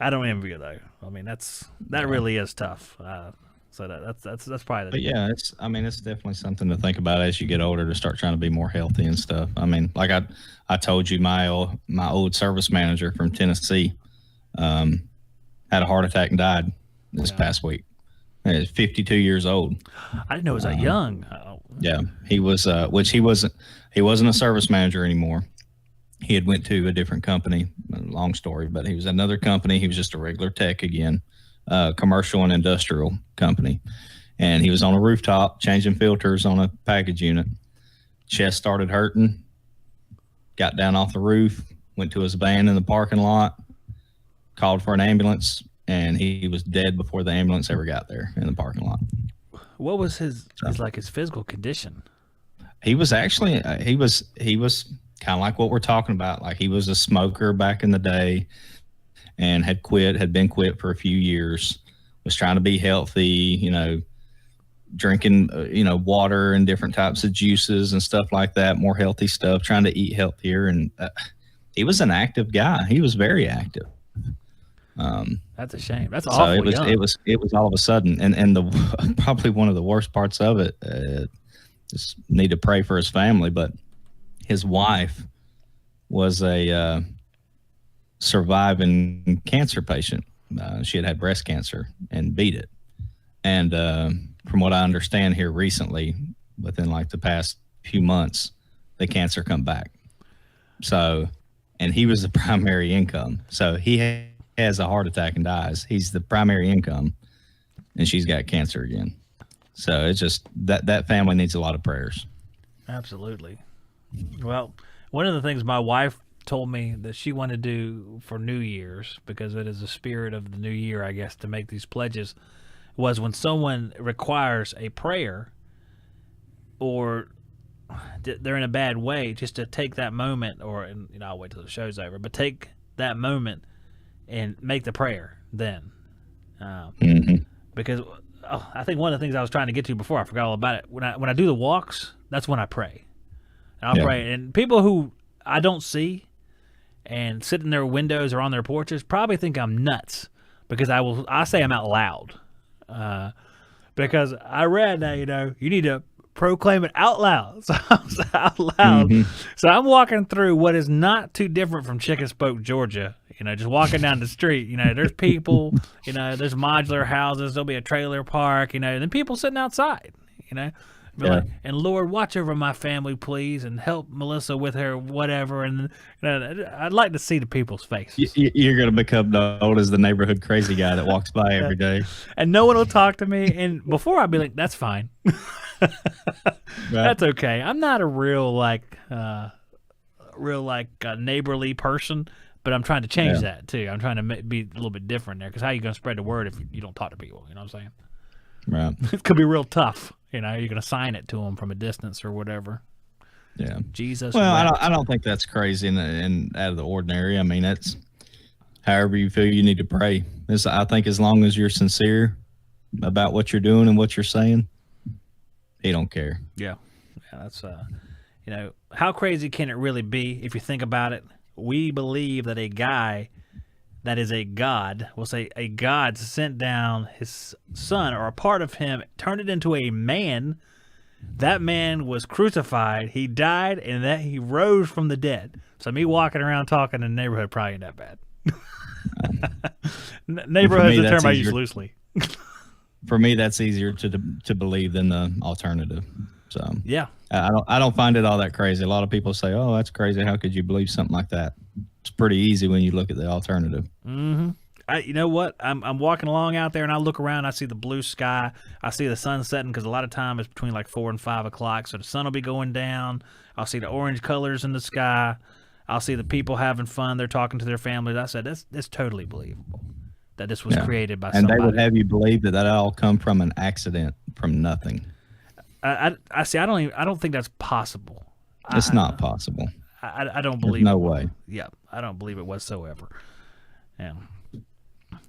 I don't envy you though. I mean, that really is tough. So that's probably. But yeah, it's definitely something to think about as you get older, to start trying to be more healthy and stuff. I mean, like I told you, my old service manager from Tennessee had a heart attack and died this past week. He was 52 years old. I didn't know it was that young. Yeah, he was. Which he wasn't a service manager anymore. He had went to a different company. Long story, but he was another company. He was just a regular tech again, commercial and industrial company. And he was on a rooftop changing filters on a package unit. Chest started hurting. Got down off the roof, went to his van in the parking lot, called for an ambulance, and he was dead before the ambulance ever got there in the parking lot. What was his physical condition? He was actually he was kind of like what we're talking about. Like, he was a smoker back in the day and had been quit for a few years, was trying to be healthy, drinking, water and different types of juices and stuff like that, more healthy stuff, trying to eat healthier. And he was an active guy. He was very active. That's a shame. That's awful. So it was all of a sudden. And the probably one of the worst parts of it, just need to pray for his family, but his wife was a surviving cancer patient. She had breast cancer and beat it. And from what I understand here recently, within like the past few months, the cancer come back. So, and he was the primary income. So he has a heart attack and dies. He's the primary income, and she's got cancer again. So it's just that family needs a lot of prayers. Absolutely. Well, one of the things my wife told me that she wanted to do for New Year's, because it is the spirit of the new year, I guess, to make these pledges, was when someone requires a prayer or they're in a bad way, just to take that moment, or I'll wait till the show's over, but take that moment and make the prayer then, because I think one of the things I was trying to get to before, I forgot all about it. When I do the walks, that's when I pray. And I'll pray, and people who I don't see and sit in their windows or on their porches probably think I'm nuts, because I say them out loud, because I read that you need to proclaim it out loud. So out loud. So I'm walking through what is not too different from Chicken Spoke, Georgia. Just walking down the street. There's people. There's modular houses. There'll be a trailer park. And then people sitting outside. Like, and Lord, watch over my family, please, and help Melissa with her whatever. And I'd like to see the people's faces. You're going to become known as the neighborhood crazy guy that walks by every day, and no one will talk to me. And before I'd be like, "That's fine, that's okay." I'm not a real neighborly person, but I'm trying to change that too. I'm trying to be a little bit different there, because how are you going to spread the word if you don't talk to people? You know what I'm saying? Right. It could be real tough. You're going to sign it to them from a distance or whatever. Yeah. Jesus. Well, I don't think that's crazy and out of the ordinary. I mean, that's however you feel you need to pray. I think as long as you're sincere about what you're doing and what you're saying, he don't care. Yeah. That's how crazy can it really be if you think about it? We believe that a guy that is a God, we'll say a God, sent down his son, or a part of him, turned it into a man. That man was crucified, he died, and that he rose from the dead. So me walking around talking in the neighborhood probably ain't that bad. Neighborhood's a term I use loosely. For me, that's easier to believe than the alternative. So yeah, I don't find it all that crazy. A lot of people say, "Oh, that's crazy. How could you believe something like that?" It's pretty easy when you look at the alternative. You know what? I'm walking along out there, and I look around. I see the blue sky. I see the sun setting, because a lot of time it's between like 4 and 5 o'clock. So the sun will be going down. I'll see the orange colors in the sky. I'll see the people having fun. They're talking to their families. I said, that's totally believable that this was created by somebody. And they would have you believe that all come from an accident, from nothing. I see. I don't think that's possible. It's not possible. I don't believe. There's no way. Yeah, I don't believe it whatsoever. Yeah.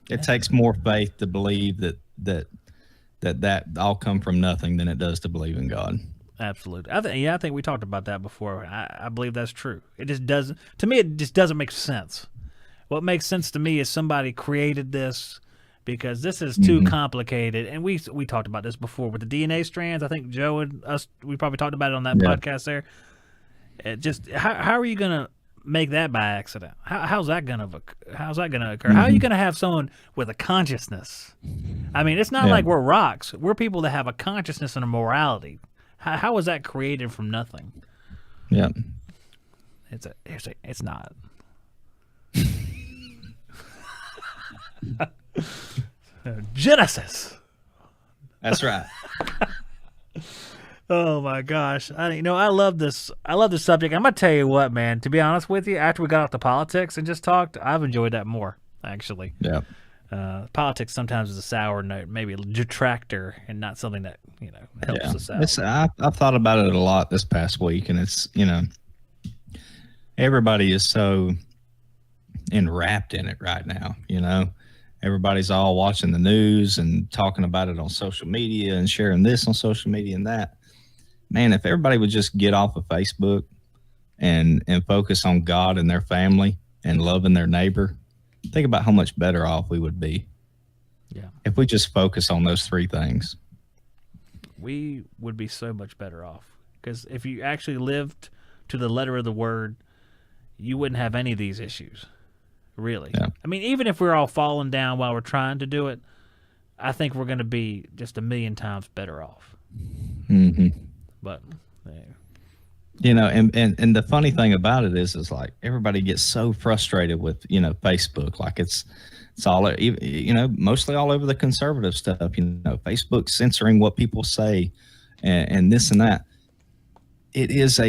It takes more faith to believe that all come from nothing than it does to believe in God. Absolutely. I think we talked about that before. I believe that's true. It just doesn't. To me, it just doesn't make sense. What makes sense to me is somebody created this, because this is too complicated. And we talked about this before with the DNA strands. I think Joe and us, we probably talked about it on that podcast there. It just how are you gonna make that by accident? How's that gonna occur? How are you gonna have someone with a consciousness? I mean, it's not like we're rocks. We're people that have a consciousness and a morality. How was that created from nothing? Yeah, it's not. Genesis. That's right. Oh my gosh! I love this. I love this subject. I'm gonna tell you what, man. To be honest with you, after we got off the politics and just talked, I've enjoyed that more, actually. Yeah. Politics sometimes is a sour note, maybe a detractor, and not something that helps us out. I've thought about it a lot this past week, and it's everybody is so enwrapped in it right now. Everybody's all watching the news and talking about it on social media and sharing this on social media and that. Man, if everybody would just get off of Facebook and focus on God and their family and loving their neighbor, think about how much better off we would be. Yeah. If we just focus on those three things. We would be so much better off. Because if you actually lived to the letter of the word, you wouldn't have any of these issues. Really. Yeah. I mean, even if we're all falling down while we're trying to do it, I think we're going to be just a million times better off. Mm-hmm. But, and the funny thing about it is like everybody gets so frustrated with, Facebook. Like it's all, mostly all over the conservative stuff, Facebook censoring what people say and this and that. It is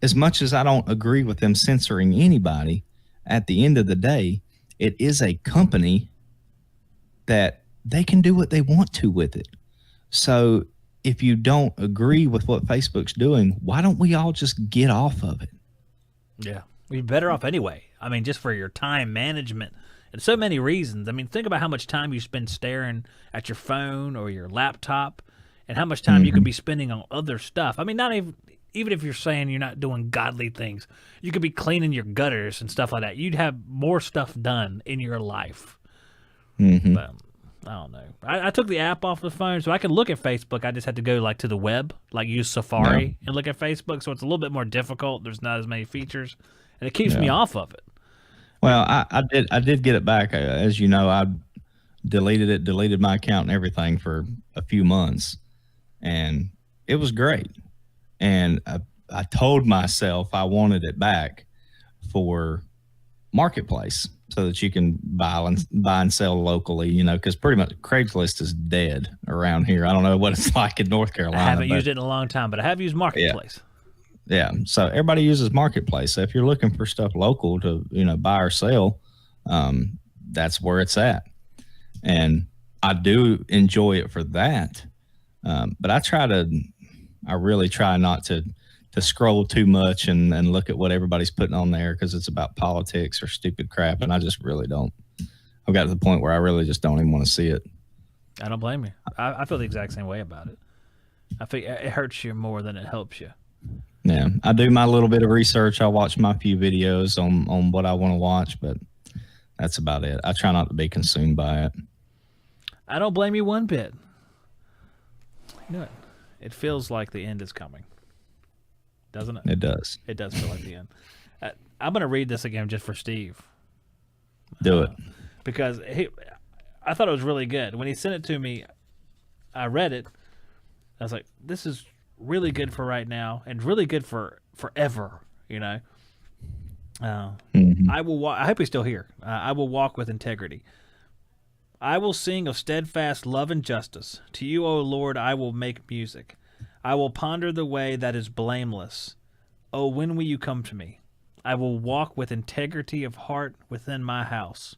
as much as I don't agree with them censoring anybody, at the end of the day, it is a company that they can do what they want to with it. So if you don't agree with what Facebook's doing, why don't we all just get off of it? Yeah. You're better off anyway. I mean, just for your time management and so many reasons. I mean, think about how much time you spend staring at your phone or your laptop and how much time you could be spending on other stuff. I mean, not even if you're saying you're not doing godly things, you could be cleaning your gutters and stuff like that. You'd have more stuff done in your life. But I don't know. I took the app off the phone so I can look at Facebook. I just had to go like to the web, like use Safari and look at Facebook. So it's a little bit more difficult. There's not as many features, and it keeps me off of it. Well, I did get it back. As you know, I deleted my account and everything for a few months, and it was great. And I told myself I wanted it back for Marketplace so that you can buy and sell locally, you know, because pretty much Craigslist is dead around here. I don't know what it's like in North Carolina. I haven't used it in a long time, but I have used Marketplace. Yeah. So everybody uses Marketplace. So if you're looking for stuff local to, you know, buy or sell, that's where it's at. And I do enjoy it for that. But I really try not to scroll too much and look at what everybody's putting on there because it's about politics or stupid crap. And I just really don't. I've got to the point where I really just don't even want to see it. I don't blame you. I feel the exact same way about it. I think it hurts you more than it helps you. Yeah. I do my little bit of research. I watch my few videos on what I want to watch, but that's about it. I try not to be consumed by it. I don't blame you one bit. You know, it feels like the end is coming. Doesn't it? It does. It does feel like the end. I'm going to read this again just for Steve. Do it. Because I thought it was really good. When he sent it to me, I read it. I was like, this is really good for right now and really good for forever, you know. I will I hope he's still here. I will walk with integrity. I will sing of steadfast love and justice. To you, O Lord, I will make music. I will ponder the way that is blameless. Oh, when will you come to me? I will walk with integrity of heart within my house.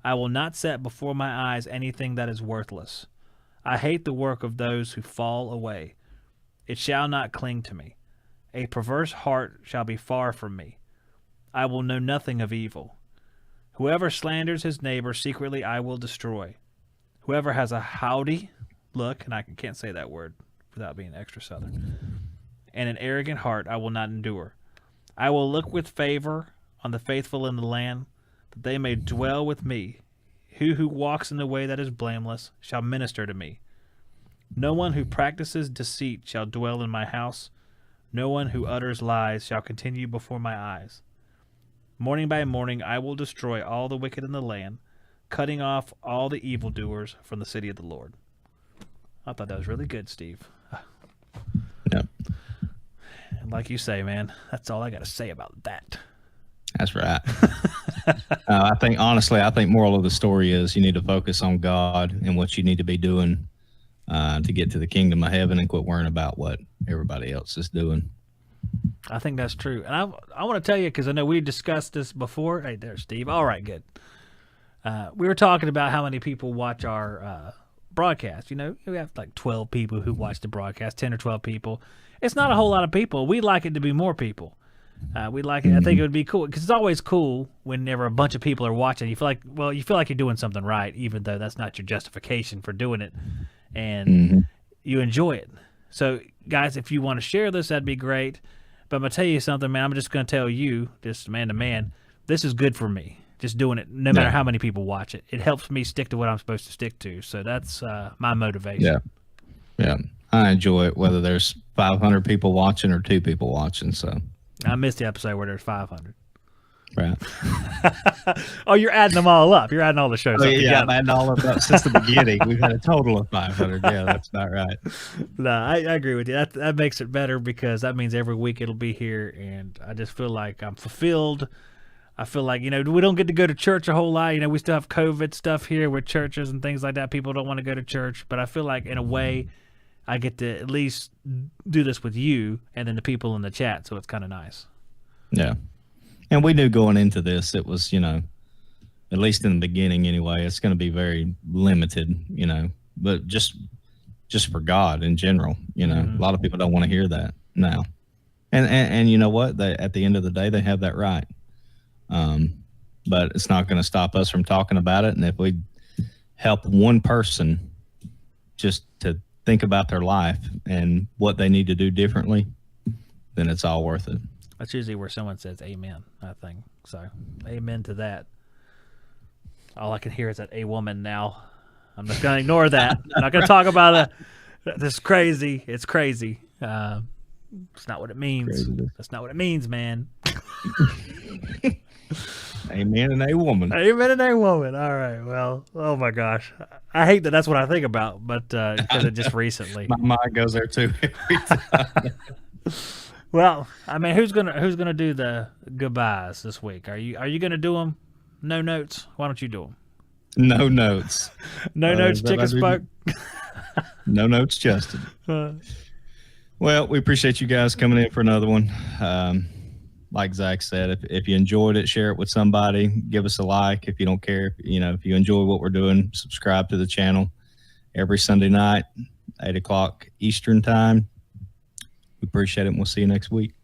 I will not set before my eyes anything that is worthless. I hate the work of those who fall away. It shall not cling to me. A perverse heart shall be far from me. I will know nothing of evil. Whoever slanders his neighbor secretly I will destroy. Whoever has a howdy look, and I can't say that word without being extra southern, and an arrogant heart I will not endure. I will look with favor on the faithful in the land, that they may dwell with me. He who walks in the way that is blameless shall minister to me. No one who practices deceit shall dwell in my house. No one who utters lies shall continue before my eyes. Morning by morning I will destroy all the wicked in the land, cutting off all the evildoers from the city of the Lord. I thought that was really good, Steve. Yeah. And like you say, man, that's all I got to say about that. That's right. I think moral of the story is you need to focus on God and what you need to be doing to get to the kingdom of heaven and quit worrying about what everybody else is doing. I think that's true. And I want to tell you, because I know we discussed this before. Hey, there's Steve. All right, good. We were talking about how many people watch our broadcast. You know, we have like 12 people who watch the broadcast, 10 or 12 people. It's not a whole lot of people. We'd like it to be more people. We like it. I think it would be cool because it's always cool whenever a bunch of people are watching. You feel like you're doing something right, even though that's not your justification for doing it, and you enjoy it. So, guys, if you want to share this, that'd be great. But I'm gonna tell you something, man. I'm just gonna tell you, this man to man, this is good for me. Just doing it, no matter how many people watch it. It helps me stick to what I'm supposed to stick to. So that's my motivation. Yeah. I enjoy it, whether there's 500 people watching or 2 people watching. So I missed the episode where there's 500. Right. Oh, you're adding them all up. You're adding all the shows up. Yeah, I'm adding all of them up since the beginning. We've had a total of 500. Yeah, that's about right. No, I agree with you. That makes it better because that means every week it'll be here, and I just feel like I'm fulfilled. I feel like, we don't get to go to church a whole lot. We still have COVID stuff here with churches and things like that. People don't want to go to church, but I feel like in a way I get to at least do this with you and then the people in the chat, so it's kind of nice. Yeah. And we knew going into this, it was, at least in the beginning anyway, it's going to be very limited, but just just for God in general. You know, a lot of people don't want to hear that now. And you know what? At the end of the day, they have that right. But it's not going to stop us from talking about it. And if we help one person just to think about their life and what they need to do differently, then it's all worth it. That's usually where someone says amen, I think. So, amen to that. All I can hear is that a woman now. I'm just going to ignore that. I'm not going to talk about it. This is crazy. It's crazy. It's not what it means. Crazy. That's not what it means, man. Amen and a woman. Amen and a woman. All right. Well, oh my gosh. I hate that that's what I think about, but because of just recently. My mind goes there too every time. Well, I mean, who's gonna do the goodbyes this week? Are you gonna do them? No notes. Why don't you do them? No notes. No notes. Chicken spoke. No notes, Justin. Well, we appreciate you guys coming in for another one. Like Zach said, if you enjoyed it, share it with somebody. Give us a like. If you don't care, if you enjoy what we're doing, subscribe to the channel every Sunday night, 8 o'clock Eastern time. We appreciate it, and we'll see you next week.